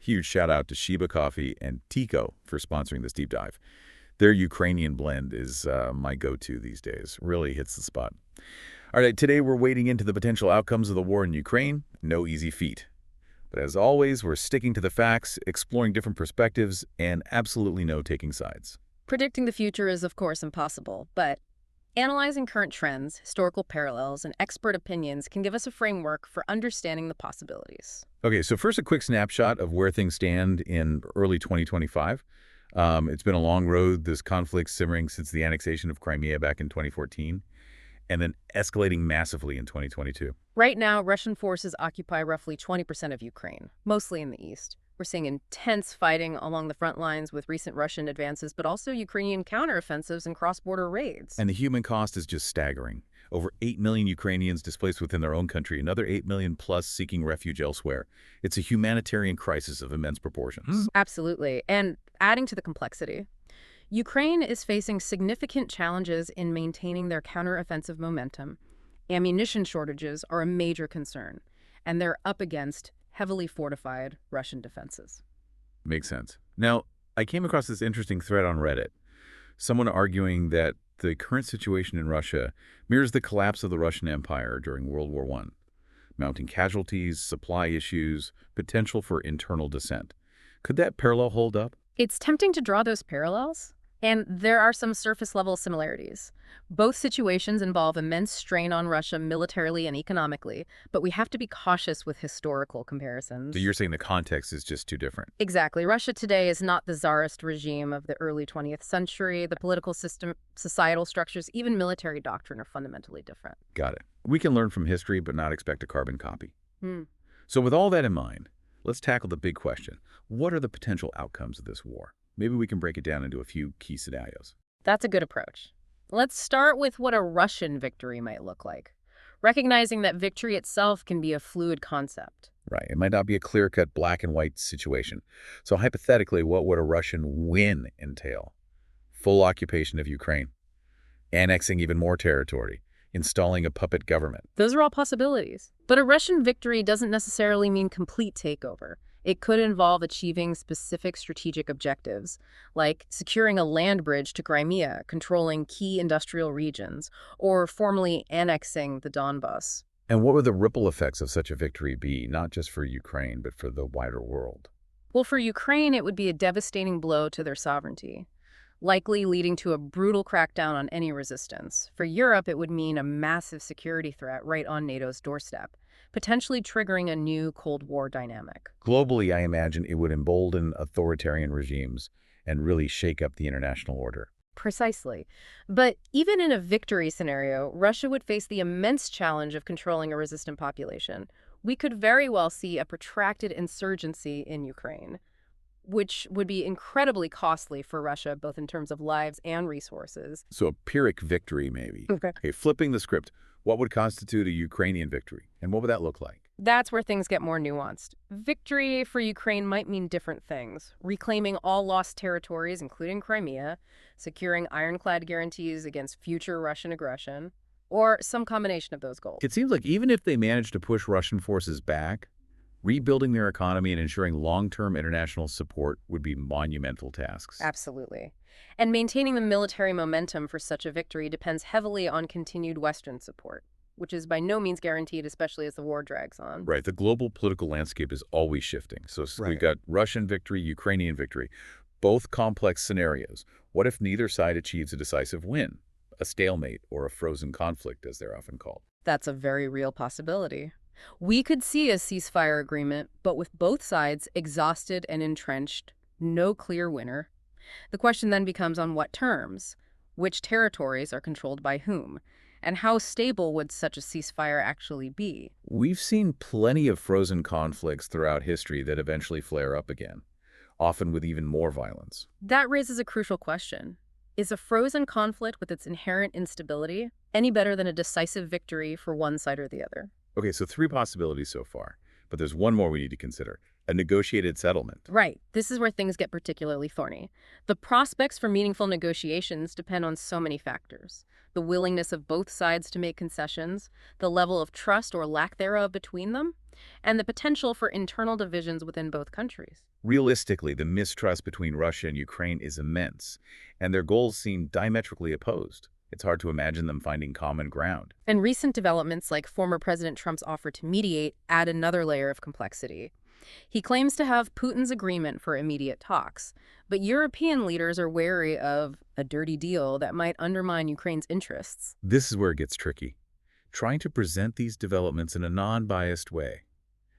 Huge shout out to Shiba Coffee and Tico for sponsoring this deep dive. Their Ukrainian blend is my go-to these days. Really hits the spot. All right, today we're wading into the potential outcomes of the war in Ukraine. No easy feat. But as always, we're sticking to the facts, exploring different perspectives, and absolutely no taking sides. Predicting the future is, of course, impossible, but analyzing current trends, historical parallels, and expert opinions can give us a framework for understanding the possibilities. Okay, so first a quick snapshot of where things stand in early 2025. It's been a long road, this conflict simmering since the annexation of Crimea back in 2014, and then escalating massively in 2022. Right now, Russian forces occupy roughly 20% of Ukraine, mostly in the east. We're seeing intense fighting along the front lines with recent Russian advances, but also Ukrainian counteroffensives and cross-border raids. And the human cost is just staggering. Over 8 million Ukrainians displaced within their own country, another 8 million plus seeking refuge elsewhere. It's a humanitarian crisis of immense proportions. Absolutely. And adding to the complexity, Ukraine is facing significant challenges in maintaining their counteroffensive momentum. Ammunition shortages are a major concern, and they're up against heavily fortified Russian defenses. Makes sense. Now, I came across this interesting thread on Reddit. Someone arguing that the current situation in Russia mirrors the collapse of the Russian Empire during World War I. Mounting casualties, supply issues, potential for internal dissent. Could that parallel hold up? It's tempting to draw those parallels, and there are some surface-level similarities. Both situations involve immense strain on Russia militarily and economically, but we have to be cautious with historical comparisons. So you're saying the context is just too different? Exactly. Russia today is not the czarist regime of the early 20th century. The political system, societal structures, even military doctrine are fundamentally different. Got it. We can learn from history but not expect a carbon copy. Hmm. So with all that in mind, let's tackle the big question. What are the potential outcomes of this war? Maybe we can break it down into a few key scenarios. That's a good approach. Let's start with what a Russian victory might look like, recognizing that victory itself can be a fluid concept. Right. It might not be a clear-cut black and white situation. So hypothetically, what would a Russian win entail? Full occupation of Ukraine, annexing even more territory, installing a puppet government. Those are all possibilities. But a Russian victory doesn't necessarily mean complete takeover. It could involve achieving specific strategic objectives, like securing a land bridge to Crimea, controlling key industrial regions, or formally annexing the Donbas. And what would the ripple effects of such a victory be, not just for Ukraine, but for the wider world? Well, for Ukraine, it would be a devastating blow to their sovereignty, likely leading to a brutal crackdown on any resistance. For Europe, it would mean a massive security threat right on NATO's doorstep, potentially triggering a new Cold War dynamic. Globally, I imagine it would embolden authoritarian regimes and really shake up the international order. Precisely. But even in a victory scenario, Russia would face the immense challenge of controlling a resistant population. We could very well see a protracted insurgency in Ukraine, which would be incredibly costly for Russia, both in terms of lives and resources. So a Pyrrhic victory, maybe. Okay. Okay, flipping the script, what would constitute a Ukrainian victory? And what would that look like? That's where things get more nuanced. Victory for Ukraine might mean different things. Reclaiming all lost territories, including Crimea, securing ironclad guarantees against future Russian aggression, or some combination of those goals. It seems like even if they manage to push Russian forces back, rebuilding their economy and ensuring long-term international support would be monumental tasks. Absolutely. And maintaining the military momentum for such a victory depends heavily on continued Western support, which is by no means guaranteed, especially as the war drags on. Right. The global political landscape is always shifting. So Right. we've got Russian victory, Ukrainian victory, both complex scenarios. What if neither side achieves a decisive win? A stalemate or a frozen conflict, as they're often called. That's a very real possibility. We could see a ceasefire agreement, but with both sides exhausted and entrenched, no clear winner. The question then becomes on what terms, which territories are controlled by whom, and how stable would such a ceasefire actually be? We've seen plenty of frozen conflicts throughout history that eventually flare up again, often with even more violence. That raises a crucial question. Is a frozen conflict with its inherent instability any better than a decisive victory for one side or the other? Okay, so 3 possibilities so far, but there's one more we need to consider. a negotiated settlement. Right. This is where things get particularly thorny. The prospects for meaningful negotiations depend on so many factors. The willingness of both sides to make concessions, the level of trust or lack thereof between them, and the potential for internal divisions within both countries. Realistically, the mistrust between Russia and Ukraine is immense, and their goals seem diametrically opposed. It's hard to imagine them finding common ground. And recent developments like former President Trump's offer to mediate add another layer of complexity. He claims to have Putin's agreement for immediate talks, but European leaders are wary of a dirty deal that might undermine Ukraine's interests. This is where it gets tricky. Trying to present these developments in a non-biased way,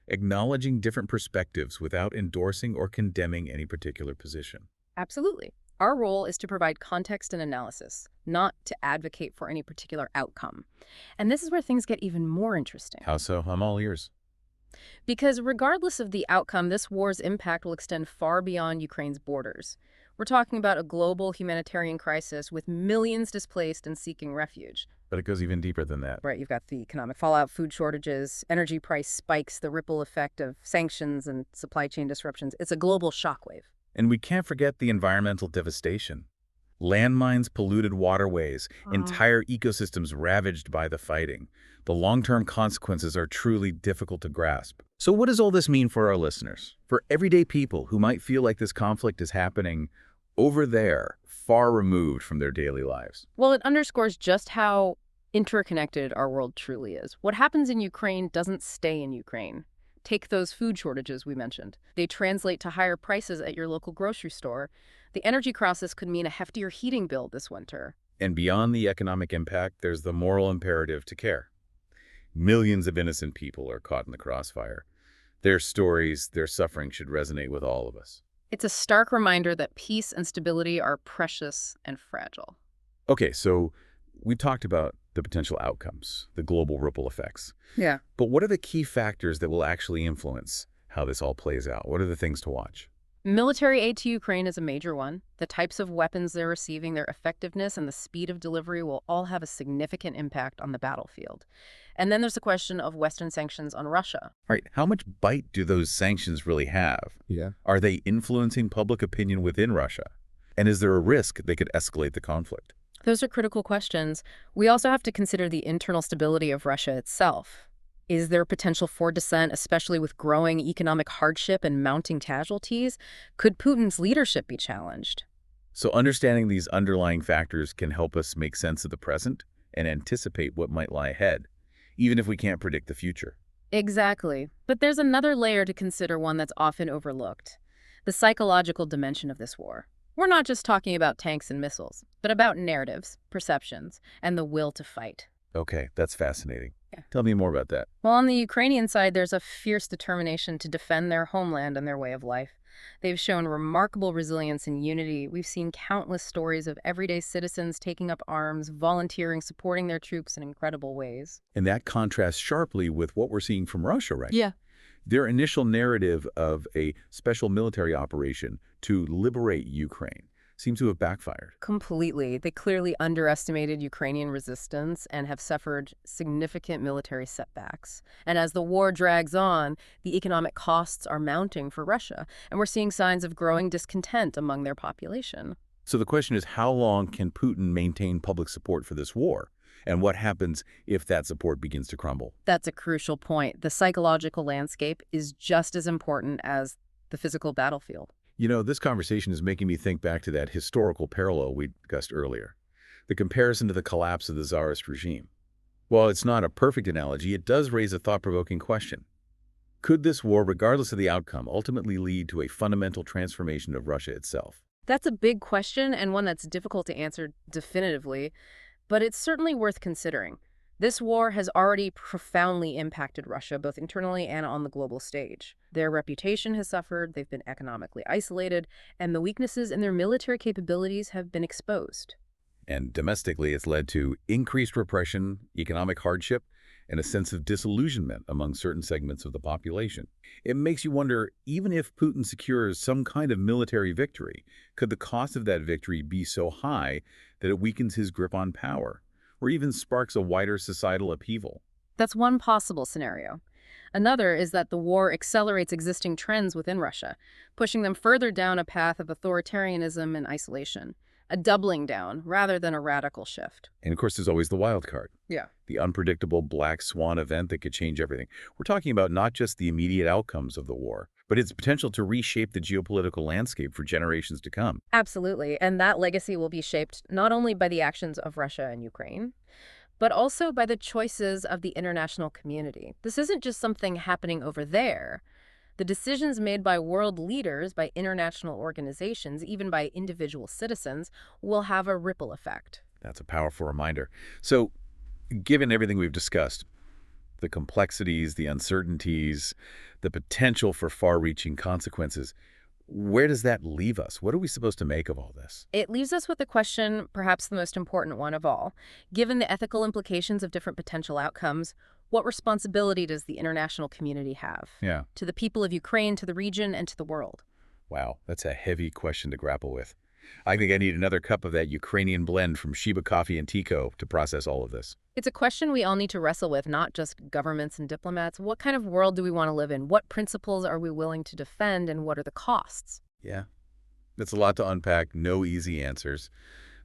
acknowledging different perspectives without endorsing or condemning any particular position. Absolutely. Our role is to provide context and analysis, not to advocate for any particular outcome. And this is where things get even more interesting. How so? I'm all ears. Because regardless of the outcome, this war's impact will extend far beyond Ukraine's borders. We're talking about a global humanitarian crisis with millions displaced and seeking refuge. But it goes even deeper than that. Right, you've got the economic fallout, food shortages, energy price spikes, the ripple effect of sanctions and supply chain disruptions. It's a global shockwave. And we can't forget the environmental devastation. Landmines, polluted waterways, entire ecosystems ravaged by the fighting. The long-term consequences are truly difficult to grasp. So what does all this mean for our listeners? For everyday people who might feel like this conflict is happening over there, far removed from their daily lives? Well, it underscores just how interconnected our world truly is. What happens in Ukraine doesn't stay in Ukraine. Take those food shortages we mentioned. They translate to higher prices at your local grocery store. The energy crisis could mean a heftier heating bill this winter. And beyond the economic impact, there's the moral imperative to care. Millions of innocent people are caught in the crossfire. Their stories, their suffering should resonate with all of us. It's a stark reminder that peace and stability are precious and fragile. Okay, so we talked about the potential outcomes, the global ripple effects. Yeah. But what are the key factors that will actually influence how this all plays out? What are the things to watch? Military aid to Ukraine is a major one. The types of weapons they're receiving, their effectiveness, and the speed of delivery will all have a significant impact on the battlefield. And then there's the question of Western sanctions on Russia. All right, how much bite do those sanctions really have? Yeah. Are they influencing public opinion within Russia? And is there a risk they could escalate the conflict? Those are critical questions. We also have to consider the internal stability of Russia itself. Is there potential for dissent, especially with growing economic hardship and mounting casualties? Could Putin's leadership be challenged? So understanding these underlying factors can help us make sense of the present and anticipate what might lie ahead, even if we can't predict the future. Exactly. But there's another layer to consider, one that's often overlooked: the psychological dimension of this war. We're not just talking about tanks and missiles, but about narratives, perceptions, and the will to fight. Okay, that's fascinating. Yeah. Tell me more about that. Well, on the Ukrainian side, there's a fierce determination to defend their homeland and their way of life. They've shown remarkable resilience and unity. We've seen countless stories of everyday citizens taking up arms, volunteering, supporting their troops in incredible ways. And that contrasts sharply with what we're seeing from Russia, right? Yeah. Their initial narrative of a special military operation to liberate Ukraine seems to have backfired. Completely. They clearly underestimated Ukrainian resistance and have suffered significant military setbacks. And as the war drags on, the economic costs are mounting for Russia, and we're seeing signs of growing discontent among their population. So the question is, how long can Putin maintain public support for this war? And what happens if that support begins to crumble? That's a crucial point. The psychological landscape is just as important as the physical battlefield. You know, this conversation is making me think back to that historical parallel we discussed earlier, the comparison to the collapse of the Tsarist regime. While it's not a perfect analogy, it does raise a thought-provoking question. Could this war, regardless of the outcome, ultimately lead to a fundamental transformation of Russia itself? That's a big question, and one that's difficult to answer definitively, but it's certainly worth considering. This war has already profoundly impacted Russia, both internally and on the global stage. Their reputation has suffered, they've been economically isolated, and the weaknesses in their military capabilities have been exposed. And domestically, it's led to increased repression, economic hardship, and a sense of disillusionment among certain segments of the population. It makes you wonder, even if Putin secures some kind of military victory, could the cost of that victory be so high that it weakens his grip on power, or even sparks a wider societal upheaval? That's one possible scenario. Another is that the war accelerates existing trends within Russia, pushing them further down a path of authoritarianism and isolation, a doubling down rather than a radical shift. And of course, there's always the wild card, Yeah. the unpredictable black swan event that could change everything. We're talking about not just the immediate outcomes of the war, but its potential to reshape the geopolitical landscape for generations to come. Absolutely. And that legacy will be shaped not only by the actions of Russia and Ukraine, but also by the choices of the international community. This isn't just something happening over there. The decisions made by world leaders, by international organizations, even by individual citizens, will have a ripple effect. That's a powerful reminder. So, given everything we've discussed, the complexities, the uncertainties, the potential for far-reaching consequences, where does that leave us? What are we supposed to make of all this? It leaves us with a question, perhaps the most important one of all. Given the ethical implications of different potential outcomes, what responsibility does the international community have? Yeah. To the people of Ukraine, to the region, and to the world? Wow, that's a heavy question to grapple with. I think I need another cup of that Ukrainian blend from Sheba Coffee and Tico to process all of this. It's a question we all need to wrestle with, not just governments and diplomats. What kind of world do we want to live in? What principles are we willing to defend, and what are the costs? Yeah, that's a lot to unpack, no easy answers.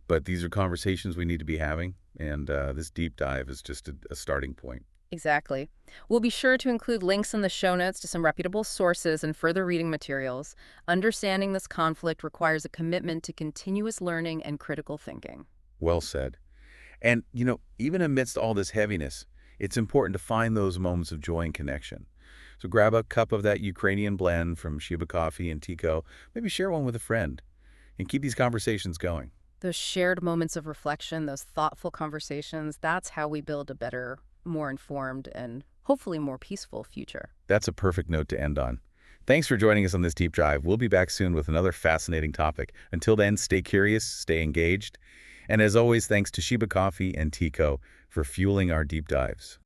But these are conversations we need to be having, and this deep dive is just a starting point. Exactly. We'll be sure to include links in the show notes to some reputable sources and further reading materials. Understanding this conflict requires a commitment to continuous learning and critical thinking. Well said. And, even amidst all this heaviness, it's important to find those moments of joy and connection. So grab a cup of that Ukrainian blend from Sheba Coffee and Tico, maybe share one with a friend, and keep these conversations going. Those shared moments of reflection, those thoughtful conversations, that's how we build a better, more informed, and hopefully more peaceful future. That's a perfect note to end on. Thanks for joining us on this deep dive. We'll be back soon with another fascinating topic. Until then, stay curious, stay engaged. And as always, thanks to Sheba Coffee and Tico for fueling our deep dives.